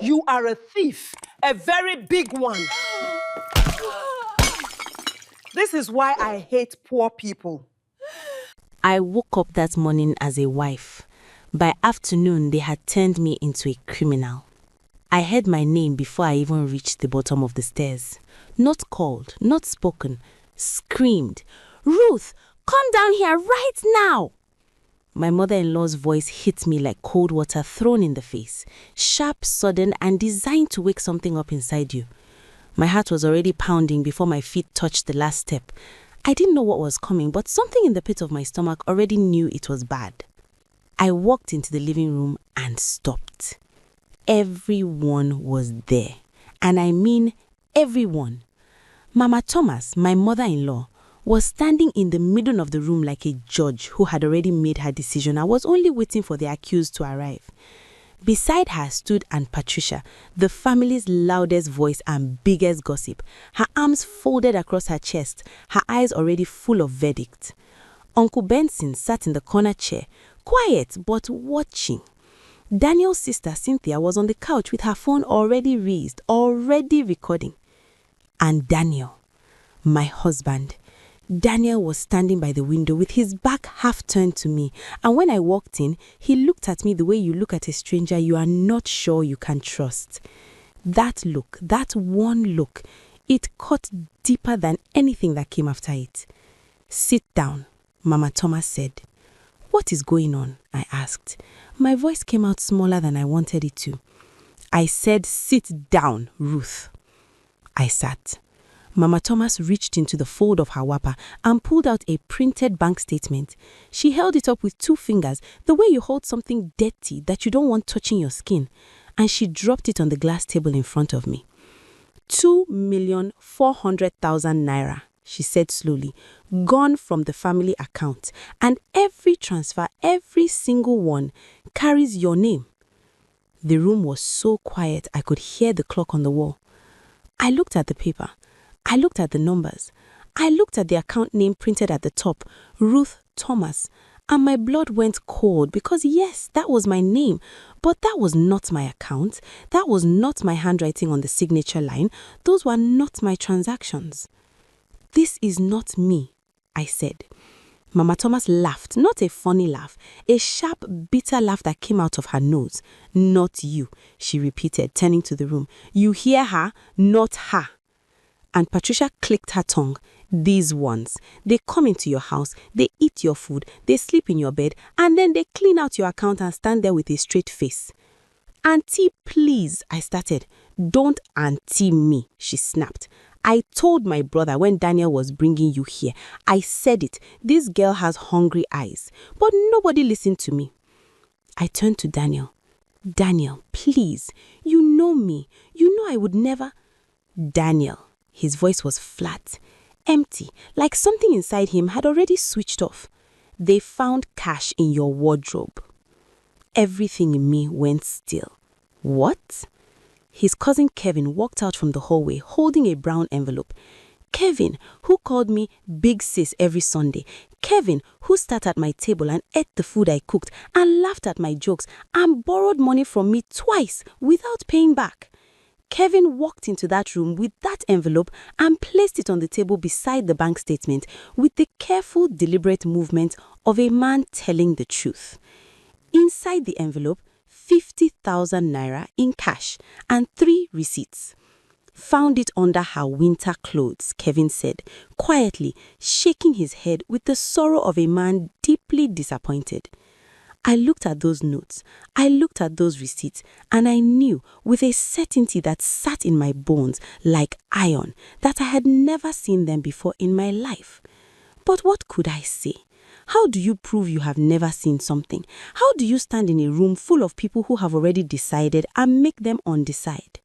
You are a thief, a very big one. This is why I hate poor people. I woke up that morning as a wife. By afternoon, they had turned me into a criminal. I heard my name before I even reached the bottom of the stairs. Not called, not spoken, screamed, "Ruth, come down here right now!" My mother-in-law's voice hit me like cold water thrown in the face, sharp, sudden, and designed to wake something up inside you. My heart was already pounding before my feet touched the last step. I didn't know what was coming, but something in the pit of my stomach already knew it was bad. I walked into the living room and stopped. Everyone was there, and I mean everyone. Mama Thomas, my mother-in-law, was standing in the middle of the room like a judge who had already made her decision and was only waiting for the accused to arrive. Beside her stood Aunt Patricia, the family's loudest voice and biggest gossip, her arms folded across her chest, her eyes already full of verdict. Uncle Benson sat in the corner chair, quiet but watching. Daniel's sister Cynthia was on the couch with her phone already raised, already recording. And Daniel, my husband, Daniel was standing by the window with his back half turned to me, and when I walked in, he looked at me the way you look at a stranger you are not sure you can trust. That look, that one look, it cut deeper than anything that came after it. "Sit down," Mama Thomas said. "What is going on?" I asked. My voice came out smaller than I wanted it to. I said, "Sit down, Ruth." I sat. Mama Thomas reached into the fold of her wrapper and pulled out a printed bank statement. She held it up with 2 fingers, the way you hold something dirty that you don't want touching your skin, and she dropped it on the glass table in front of me. 2,400,000 naira, she said slowly, gone from the family account, and every transfer, every single one, carries your name. The room was so quiet I could hear the clock on the wall. I looked at the paper. I looked at the numbers. I looked at the account name printed at the top, Ruth Thomas, and my blood went cold because yes, that was my name, but that was not my account. That was not my handwriting on the signature line. Those were not my transactions. "This is not me," I said. Mama Thomas laughed, not a funny laugh, a sharp, bitter laugh that came out of her nose. "Not you," she repeated, turning to the room. "You hear her? Not her." And Patricia clicked her tongue. "These ones, they come into your house, they eat your food, they sleep in your bed, and then they clean out your account and stand there with a straight face." "Auntie, please," I started. "Don't auntie me," she snapped. "I told my brother when Daniel was bringing you here. I said it. This girl has hungry eyes." But nobody listened to me. I turned to Daniel. "Daniel, please. You know me. You know I would never." "Daniel." His voice was flat, empty, like something inside him had already switched off. "They found cash in your wardrobe." Everything in me went still. "What?" His cousin Kevin walked out from the hallway holding a brown envelope. Kevin, who called me Big Sis every Sunday. Kevin, who sat at my table and ate the food I cooked and laughed at my jokes and borrowed money from me twice without paying back. Kevin walked into that room with that envelope and placed it on the table beside the bank statement with the careful, deliberate movement of a man telling the truth. Inside the envelope, 50,000 naira in cash and 3 receipts. "Found it under her winter clothes," Kevin said, quietly, shaking his head with the sorrow of a man deeply disappointed. I looked at those notes, I looked at those receipts, and I knew with a certainty that sat in my bones like iron that I had never seen them before in my life. But what could I say? How do you prove you have never seen something? How do you stand in a room full of people who have already decided and make them undecide?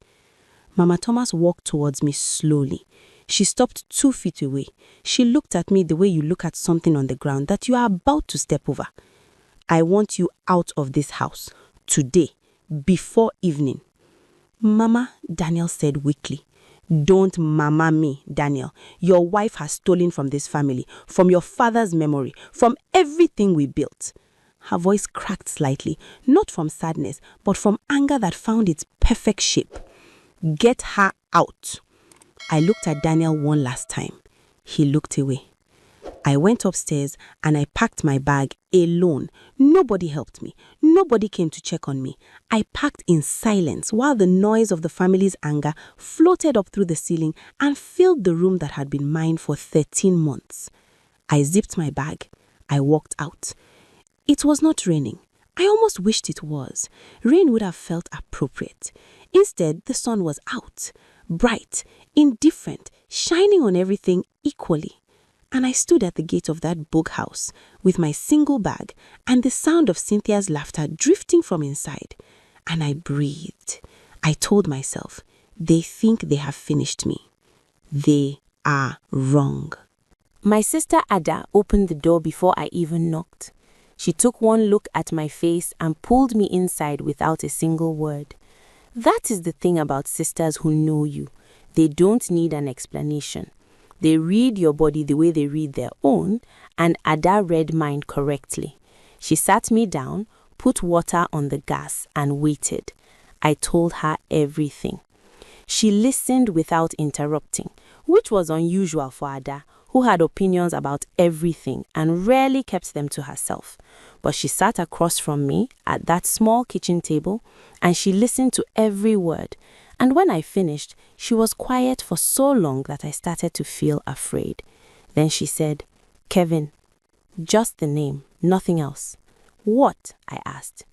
Mama Thomas walked towards me slowly. She stopped 2 feet away. She looked at me the way you look at something on the ground that you are about to step over. "I want you out of this house, today, before evening." "Mama," Daniel said weakly. "Don't mama me, Daniel. Your wife has stolen from this family, from your father's memory, from everything we built." Her voice cracked slightly, not from sadness, but from anger that found its perfect shape. Get her out. I looked at Daniel one last time. He looked away. I went upstairs and I packed my bag alone. Nobody helped me. Nobody came to check on me. I packed in silence while the noise of the family's anger floated up through the ceiling and filled the room that had been mine for 13 months. I zipped my bag. I walked out. It was not raining. I almost wished it was. Rain would have felt appropriate. Instead, the sun was out, bright, indifferent, shining on everything equally. And I stood at the gate of that book house with my single bag and the sound of Cynthia's laughter drifting from inside. And I breathed. I told myself, they think they have finished me. They are wrong. My sister Ada opened the door before I even knocked. She took one look at my face and pulled me inside without a single word. That is the thing about sisters who know you. They don't need an explanation. They read your body the way they read their own, and Ada read mine correctly. She sat me down, put water on the gas, and waited. I told her everything. She listened without interrupting, which was unusual for Ada, who had opinions about everything and rarely kept them to herself. But she sat across from me at that small kitchen table, and she listened to every word. And when I finished, she was quiet for so long that I started to feel afraid. Then she said, Kevin. Just the name, nothing else. What? I asked.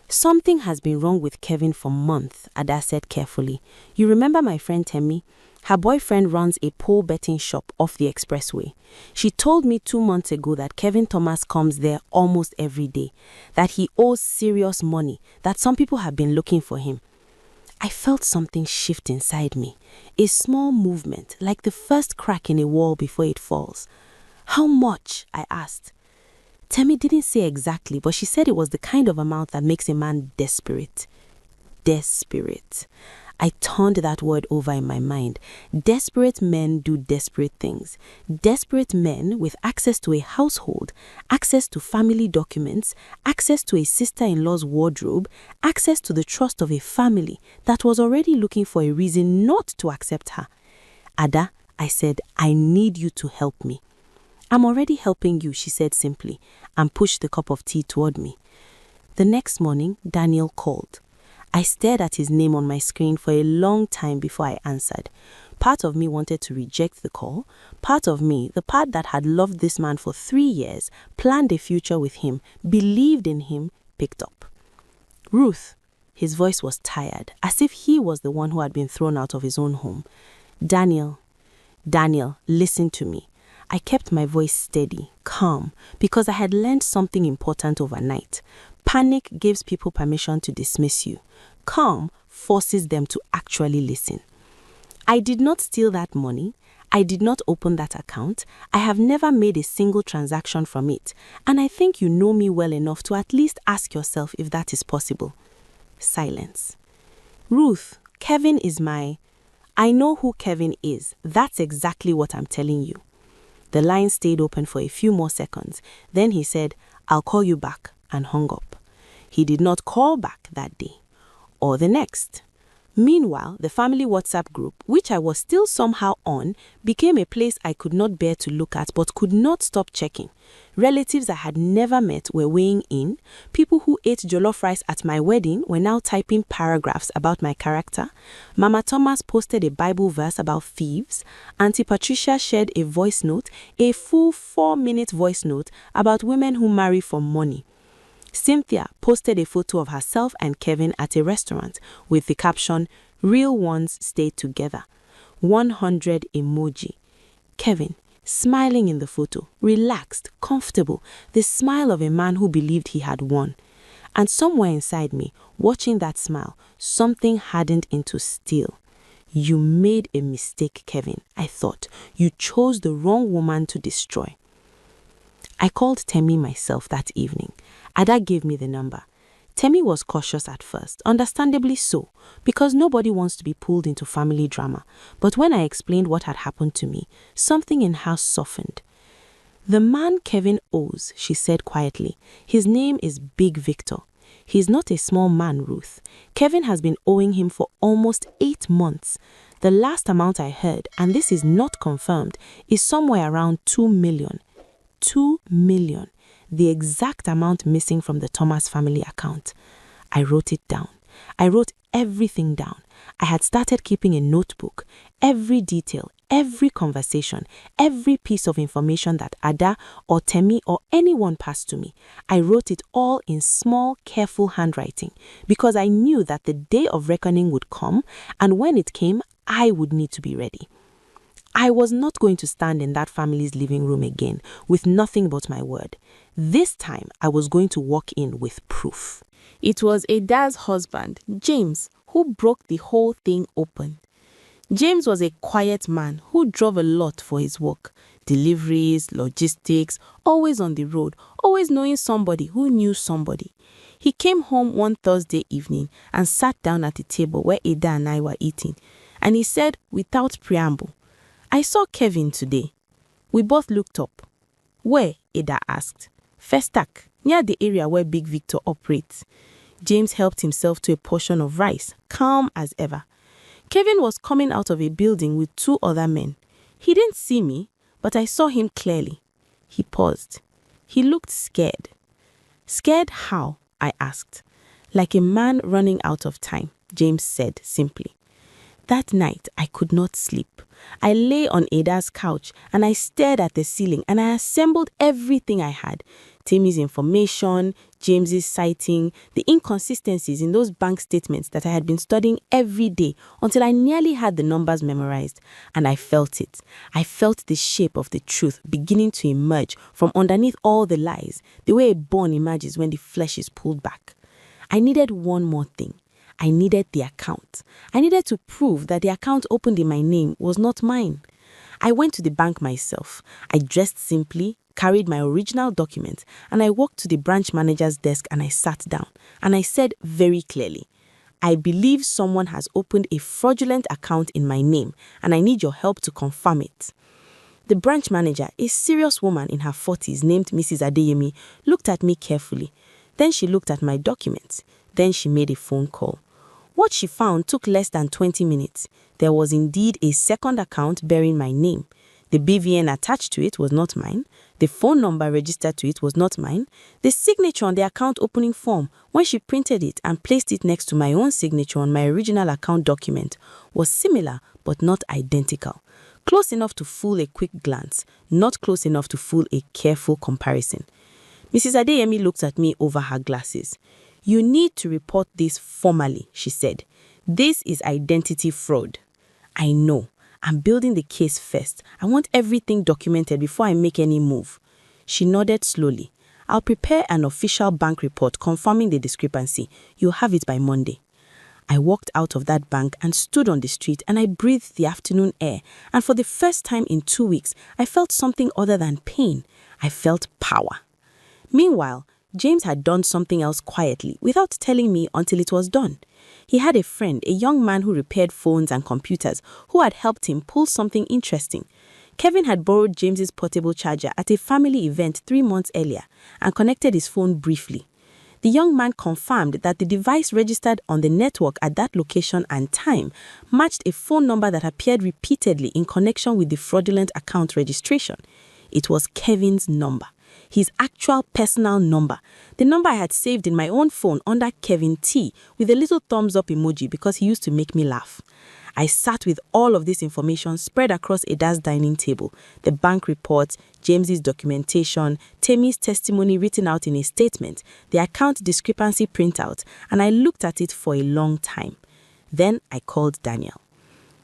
Something has been wrong with Kevin for months, Ada said carefully. You remember my friend Temi? Her boyfriend runs a pole betting shop off the expressway. She told me 2 months ago that Kevin Thomas comes there almost every day, that he owes serious money, that some people have been looking for him. I felt something shift inside me, a small movement, like the first crack in a wall before it falls. How much? I asked. Temi didn't say exactly, but she said it was the kind of amount that makes a man desperate. Desperate. I turned that word over in my mind. Desperate men do desperate things. Desperate men with access to a household, access to family documents, access to a sister-in-law's wardrobe, access to the trust of a family that was already looking for a reason not to accept her. Ada, I said, I need you to help me. I'm already helping you, she said simply, and pushed the cup of tea toward me. The next morning, Daniel called. I stared at his name on my screen for a long time before I answered. Part of me wanted to reject the call. Part of me, the part that had loved this man for 3 years, planned a future with him, believed in him, picked up. Ruth. His voice was tired, as if he was the one who had been thrown out of his own home. Daniel, listen to me. I kept my voice steady, calm, because I had learned something important overnight. Panic gives people permission to dismiss you. Calm forces them to actually listen. I did not steal that money. I did not open that account. I have never made a single transaction from it. And I think you know me well enough to at least ask yourself if that is possible. Silence. Ruth, Kevin is I know who Kevin is. That's exactly what I'm telling you. The line stayed open for a few more seconds. Then he said, I'll call you back, and hung up. He did not call back that day, or the next. Meanwhile, the family WhatsApp group, which I was still somehow on, became a place I could not bear to look at but could not stop checking. Relatives I had never met were weighing in. People who ate jollof rice at my wedding were now typing paragraphs about my character. Mama Thomas posted a Bible verse about thieves. Auntie Patricia shared a voice note, a full 4-minute voice note about women who marry for money. Cynthia posted a photo of herself and Kevin at a restaurant with the caption, Real ones stay together. 100 emoji. Kevin, smiling in the photo, relaxed, comfortable, the smile of a man who believed he had won. And somewhere inside me, watching that smile, something hardened into steel. You made a mistake, Kevin, I thought. You chose the wrong woman to destroy. I called Temi myself that evening. Ada gave me the number. Temi was cautious at first, understandably so, because nobody wants to be pulled into family drama. But when I explained what had happened to me, something in her softened. "The man Kevin owes," she said quietly. "His name is Big Victor. He's not a small man, Ruth. Kevin has been owing him for almost 8 months. The last amount I heard, and this is not confirmed, is somewhere around 2 million. 2 million. The exact amount missing from the Thomas family account." I wrote it down. I wrote everything down. I had started keeping a notebook. Every detail, every conversation, every piece of information that Ada or Temi or anyone passed to me. I wrote it all in small, careful handwriting because I knew that the day of reckoning would come, and when it came, I would need to be ready. I was not going to stand in that family's living room again with nothing but my word. This time, I was going to walk in with proof. It was Ada's husband, James, who broke the whole thing open. James was a quiet man who drove a lot for his work. Deliveries, logistics, always on the road, always knowing somebody who knew somebody. He came home one Thursday evening and sat down at the table where Ada and I were eating. And he said, without preamble, "I saw Kevin today." We both looked up. "Where?" Ada asked. "Festac, near the area where Big Victor operates." James helped himself to a portion of rice, calm as ever. Kevin was coming out of a building with 2 other men. He didn't see me, but I saw him clearly. He paused. He looked scared. "Scared how?" I asked. "Like a man running out of time," James said simply. That night, I could not sleep. I lay on Ada's couch and I stared at the ceiling and I assembled everything I had. Temi's information, James's sighting, the inconsistencies in those bank statements that I had been studying every day until I nearly had the numbers memorized. And I felt it. I felt the shape of the truth beginning to emerge from underneath all the lies, the way a bone emerges when the flesh is pulled back. I needed one more thing. I needed the account. I needed to prove that the account opened in my name was not mine. I went to the bank myself. I dressed simply, carried my original document, and I walked to the branch manager's desk and I sat down. And I said very clearly, "I believe someone has opened a fraudulent account in my name, and I need your help to confirm it." The branch manager, a serious woman in her 40s named Mrs. Adeyemi, looked at me carefully. Then she looked at my documents. Then she made a phone call. What she found took less than 20 minutes. There was indeed a second account bearing my name. The BVN attached to it was not mine. The phone number registered to it was not mine. The signature on the account opening form, when she printed it and placed it next to my own signature on my original account document, was similar but not identical. Close enough to fool a quick glance, not close enough to fool a careful comparison. Mrs. Adeyemi looked at me over her glasses. "You need to report this formally," she said. "This is identity fraud." "I know. I'm building the case first. I want everything documented before I make any move." She nodded slowly. "I'll prepare an official bank report confirming the discrepancy. You'll have it by Monday." I walked out of that bank and stood on the street and I breathed the afternoon air. And for the first time in 2 weeks, I felt something other than pain. I felt power. Meanwhile, James had done something else quietly without telling me until it was done. He had a friend, a young man who repaired phones and computers, who had helped him pull something interesting. Kevin had borrowed James's portable charger at a family event 3 months earlier and connected his phone briefly. The young man confirmed that the device registered on the network at that location and time matched a phone number that appeared repeatedly in connection with the fraudulent account registration. It was Kevin's number. His actual personal number, the number I had saved in my own phone under Kevin T with a little thumbs up emoji because he used to make me laugh. I sat with all of this information spread across Ada's dining table, the bank reports, James's documentation, Temi's testimony written out in a statement, the account discrepancy printout, and I looked at it for a long time. Then I called Daniel.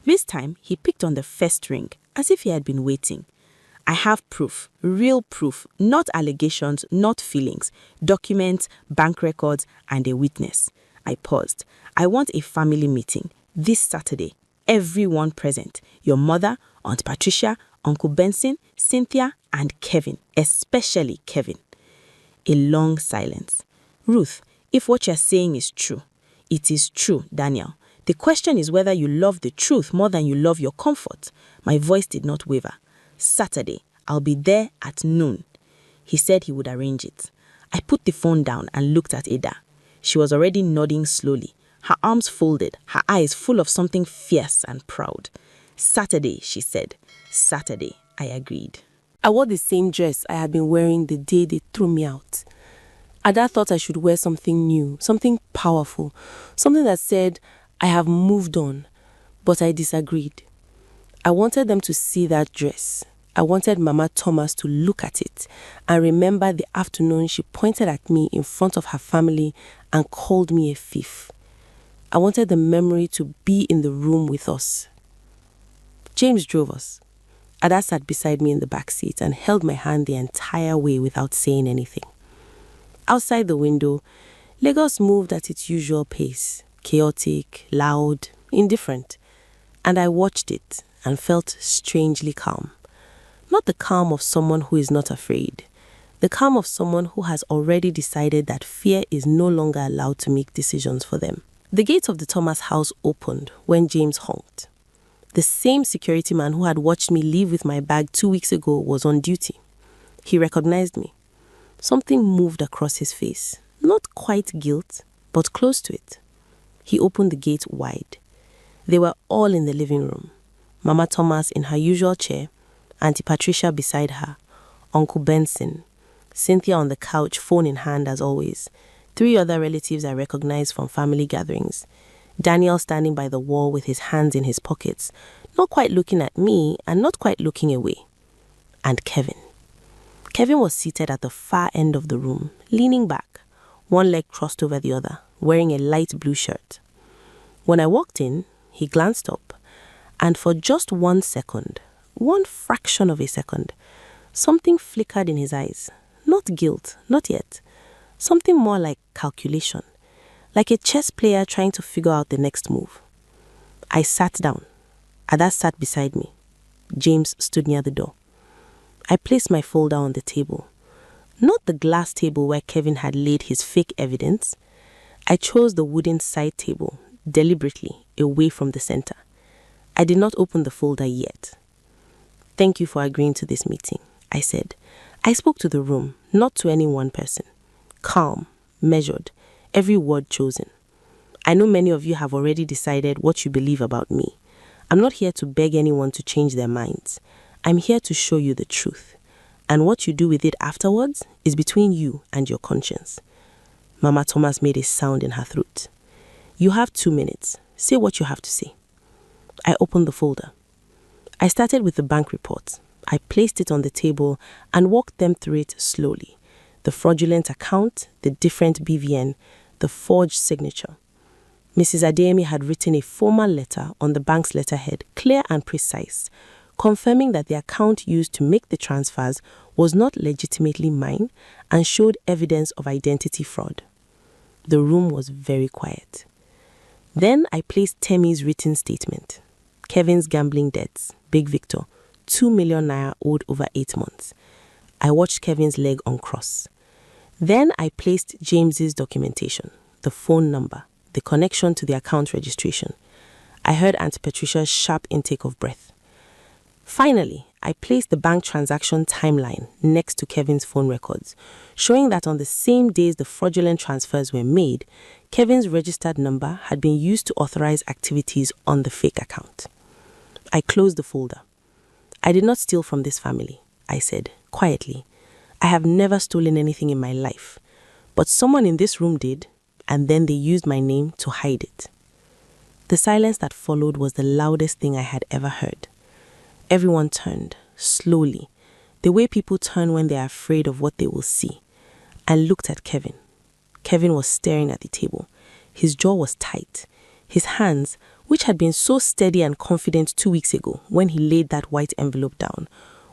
This time, he picked on the first ring, as if he had been waiting. "I have proof, real proof, not allegations, not feelings, documents, bank records, and a witness." I paused. "I want a family meeting this Saturday. Everyone present. Your mother, Aunt Patricia, Uncle Benson, Cynthia, and Kevin, especially Kevin." A long silence. "Ruth, if what you're saying is true." "It is true, Daniel. The question is whether you love the truth more than you love your comfort." My voice did not waver. "Saturday, I'll be there at noon. He said he would arrange it. I put the phone down and looked at Ada. She was already nodding slowly, her arms folded, her eyes full of something fierce and proud. Saturday, she said. Saturday, I agreed. I wore the same dress I had been wearing the day they threw me out. Ada thought I should wear something new, something powerful, something that said, I have moved on. But I disagreed. I wanted them to see that dress. I wanted Mama Thomas to look at it and remember the afternoon she pointed at me in front of her family and called me a thief. I wanted the memory to be in the room with us. James drove us. Ada sat beside me in the back seat and held my hand the entire way without saying anything. Outside the window, Lagos moved at its usual pace, chaotic, loud, indifferent. And I watched it and felt strangely calm. Not the calm of someone who is not afraid. The calm of someone who has already decided that fear is no longer allowed to make decisions for them. The gate of the Thomas house opened when James honked. The same security man who had watched me leave with my bag 2 weeks ago was on duty. He recognized me. Something moved across his face. Not quite guilt, but close to it. He opened the gate wide. They were all in the living room. Mama Thomas in her usual chair, Auntie Patricia beside her, Uncle Benson, Cynthia on the couch, phone in hand as always, 3 other relatives I recognized from family gatherings, Daniel standing by the wall with his hands in his pockets, not quite looking at me and not quite looking away, and Kevin. Kevin was seated at the far end of the room, leaning back, one leg crossed over the other, wearing a light blue shirt. When I walked in, he glanced up, and for just 1 second, one fraction of a second, something flickered in his eyes. Not guilt, not yet. Something more like calculation, like a chess player trying to figure out the next move. I sat down. Ada sat beside me. James stood near the door. I placed my folder on the table. Not the glass table where Kevin had laid his fake evidence. I chose the wooden side table, deliberately, away from the center. I did not open the folder yet. Thank you for agreeing to this meeting, I said. I spoke to the room, not to any one person. Calm, measured, every word chosen. I know many of you have already decided what you believe about me. I'm not here to beg anyone to change their minds. I'm here to show you the truth. And what you do with it afterwards is between you and your conscience. Mama Thomas made a sound in her throat. You have 2 minutes. Say what you have to say. I opened the folder. I started with the bank report. I placed it on the table and walked them through it slowly. The fraudulent account, the different BVN, the forged signature. Mrs. Adeyemi had written a formal letter on the bank's letterhead, clear and precise, confirming that the account used to make the transfers was not legitimately mine and showed evidence of identity fraud. The room was very quiet. Then I placed Temi's written statement. Kevin's gambling debts, Big Victor, 2 million naira owed over 8 months. I watched Kevin's leg uncross. Then I placed James's documentation, the phone number, the connection to the account registration. I heard Auntie Patricia's sharp intake of breath. Finally, I placed the bank transaction timeline next to Kevin's phone records, showing that on the same days the fraudulent transfers were made, Kevin's registered number had been used to authorize activities on the fake account. I closed the folder. I did not steal from this family, I said, quietly. I have never stolen anything in my life. But someone in this room did, and then they used my name to hide it. The silence that followed was the loudest thing I had ever heard. Everyone turned, slowly, the way people turn when they are afraid of what they will see, and looked at Kevin. Kevin was staring at the table. His jaw was tight. His hands, which had been so steady and confident 2 weeks ago when he laid that white envelope down,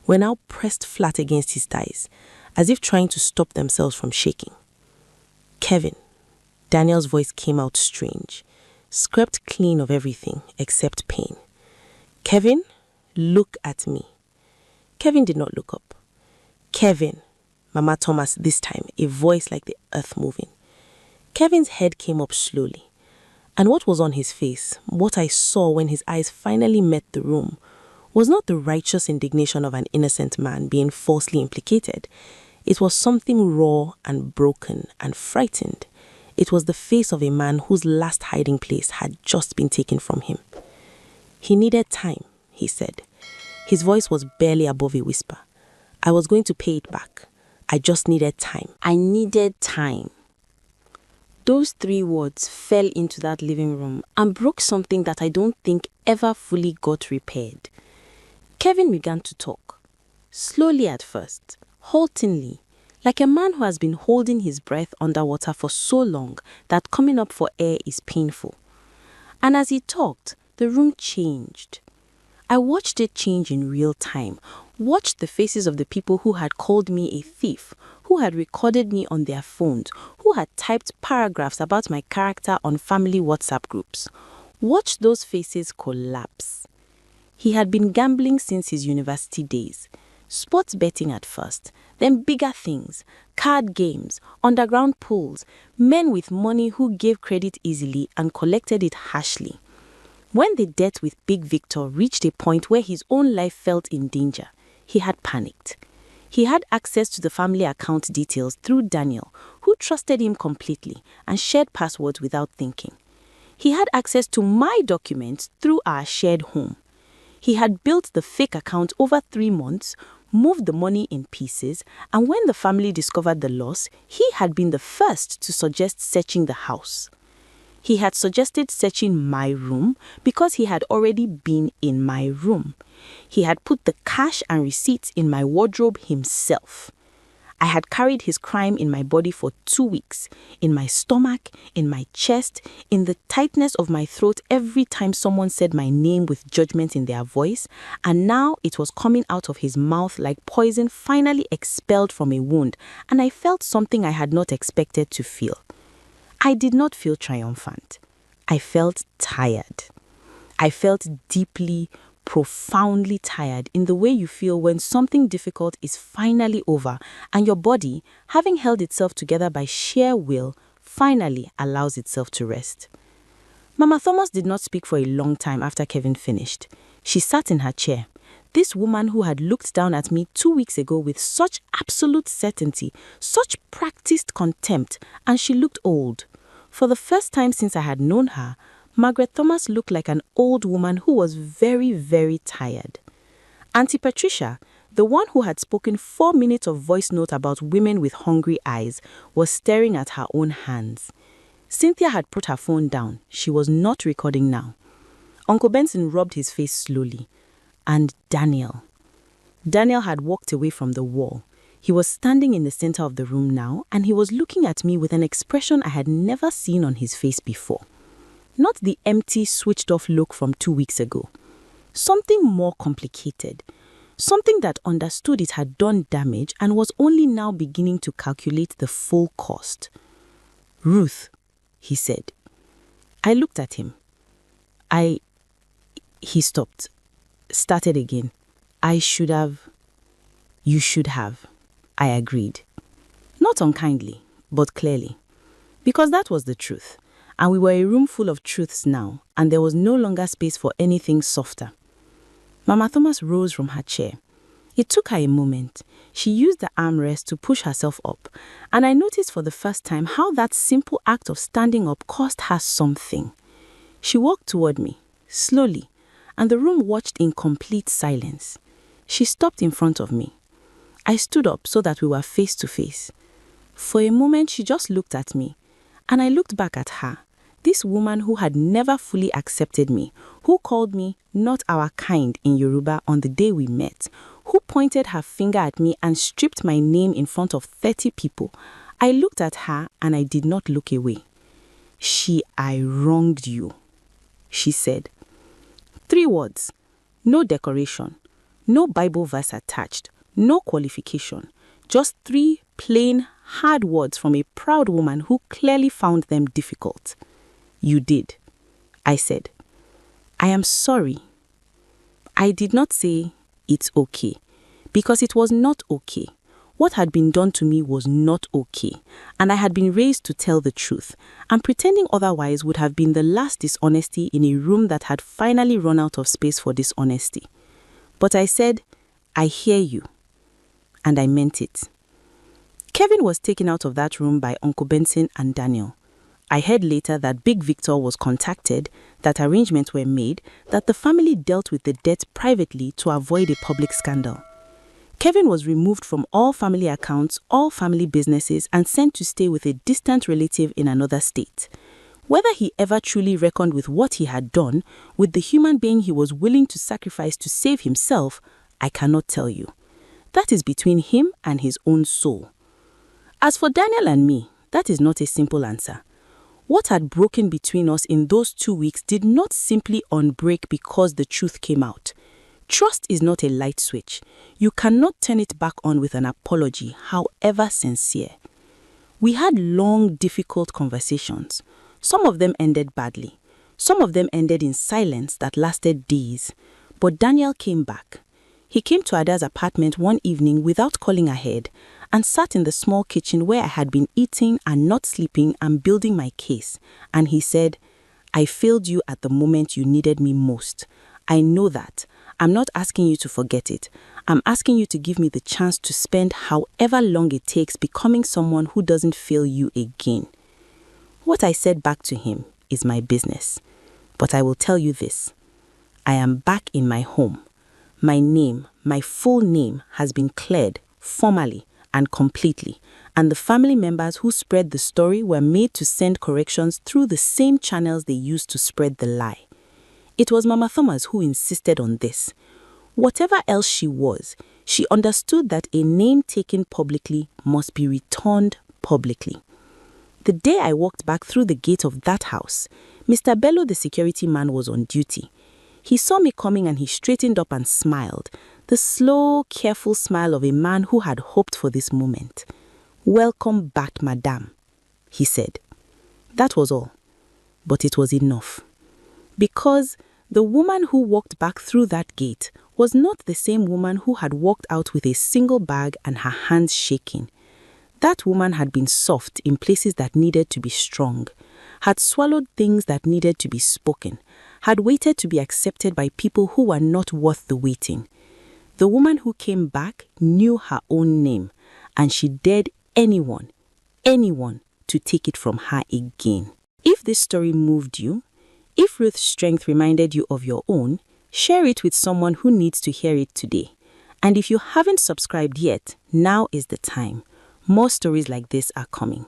were now pressed flat against his thighs, as if trying to stop themselves from shaking. Kevin. Daniel's voice came out strange, scraped clean of everything except pain. Kevin, look at me. Kevin did not look up. Kevin, Mama Thomas this time, a voice like the earth moving. Kevin's head came up slowly. And what was on his face, what I saw when his eyes finally met the room, was not the righteous indignation of an innocent man being falsely implicated. It was something raw and broken and frightened. It was the face of a man whose last hiding place had just been taken from him. He needed time, he said. His voice was barely above a whisper. I was going to pay it back. I just needed time. I needed time. Those 3 words fell into that living room and broke something that I don't think ever fully got repaired. Kevin began to talk, slowly at first, haltingly, like a man who has been holding his breath underwater for so long that coming up for air is painful. And as he talked, the room changed. I watched it change in real time, watched the faces of the people who had called me a thief, who had recorded me on their phones, who had typed paragraphs about my character on family WhatsApp groups. Watch those faces collapse. He had been gambling since his university days. Sports betting at first, then bigger things, card games, underground pools, men with money who gave credit easily and collected it harshly. When the debt with Big Victor reached a point where his own life felt in danger, he had panicked. He had access to the family account details through Daniel, who trusted him completely and shared passwords without thinking. He had access to my documents through our shared home. He had built the fake account over 3 months, moved the money in pieces, and when the family discovered the loss, he had been the first to suggest searching the house. He had suggested searching my room because he had already been in my room. He had put the cash and receipts in my wardrobe himself. I had carried his crime in my body for 2 weeks, in my stomach, in my chest, in the tightness of my throat every time someone said my name with judgment in their voice, and now it was coming out of his mouth like poison finally expelled from a wound, and I felt something I had not expected to feel. I did not feel triumphant. I felt tired. I felt deeply, profoundly tired in the way you feel when something difficult is finally over and your body, having held itself together by sheer will, finally allows itself to rest. Mama Thomas did not speak for a long time after Kevin finished. She sat in her chair. This woman who had looked down at me 2 weeks ago with such absolute certainty, such practiced contempt, and she looked old. For the first time since I had known her, Margaret Thomas looked like an old woman who was very, very tired. Auntie Patricia, the one who had spoken 4 minutes of voice note about women with hungry eyes, was staring at her own hands. Cynthia had put her phone down. She was not recording now. Uncle Benson rubbed his face slowly. And Daniel. Daniel had walked away from the wall. He was standing in the center of the room now, and he was looking at me with an expression I had never seen on his face before. Not the empty, switched-off look from 2 weeks ago. Something more complicated. Something that understood it had done damage and was only now beginning to calculate the full cost. "Ruth," he said. I looked at him. He stopped. Started again. "You should have. I agreed. Not unkindly, but clearly. Because that was the truth. And we were a room full of truths now, and there was no longer space for anything softer. Mama Thomas rose from her chair. It took her a moment. She used the armrest to push herself up, and I noticed for the first time how that simple act of standing up cost her something. She walked toward me, slowly, and the room watched in complete silence. She stopped in front of me. I stood up so that we were face to face. For a moment, she just looked at me, and I looked back at her, this woman who had never fully accepted me, who called me not our kind in Yoruba on the day we met, who pointed her finger at me and stripped my name in front of 30 people. I looked at her and I did not look away. "I wronged you," she said. 3 words, no decoration, no Bible verse attached, no qualification, just 3 plain, hard words from a proud woman who clearly found them difficult. "You did," I said. "I am sorry." I did not say, "It's okay," because it was not okay. What had been done to me was not okay, and I had been raised to tell the truth, and pretending otherwise would have been the last dishonesty in a room that had finally run out of space for dishonesty. But I said, I hear you. And I meant it. Kevin was taken out of that room by Uncle Benson and Daniel. I heard later that Big Victor was contacted, that arrangements were made, that the family dealt with the debt privately to avoid a public scandal. Kevin was removed from all family accounts, all family businesses, and sent to stay with a distant relative in another state. Whether he ever truly reckoned with what he had done, with the human being he was willing to sacrifice to save himself, I cannot tell you. That is between him and his own soul. As for Daniel and me, that is not a simple answer. What had broken between us in those 2 weeks did not simply unbreak because the truth came out. Trust is not a light switch. You cannot turn it back on with an apology, however sincere. We had long, difficult conversations. Some of them ended badly. Some of them ended in silence that lasted days. But Daniel came back. He came to Ada's apartment one evening without calling ahead and sat in the small kitchen where I had been eating and not sleeping and building my case. And he said, I failed you at the moment you needed me most. I know that. I'm not asking you to forget it. I'm asking you to give me the chance to spend however long it takes becoming someone who doesn't fail you again. What I said back to him is my business. But I will tell you this. I am back in my home. My name, my full name, has been cleared formally and completely, and the family members who spread the story were made to send corrections through the same channels they used to spread the lie. It was Mama Thomas who insisted on this. Whatever else she was, she understood that a name taken publicly must be returned publicly. The day I walked back through the gate of that house, Mr. Bello, the security man, was on duty. He saw me coming and he straightened up and smiled, the slow, careful smile of a man who had hoped for this moment. Welcome back, madame, he said. That was all, but it was enough. Because the woman who walked back through that gate was not the same woman who had walked out with a single bag and her hands shaking. That woman had been soft in places that needed to be strong, had swallowed things that needed to be spoken, had waited to be accepted by people who were not worth the waiting. The woman who came back knew her own name, and she dared anyone to take it from her again. If this story moved you, if Ruth's strength reminded you of your own, share it with someone who needs to hear it today. And if you haven't subscribed yet, now is the time. More stories like this are coming.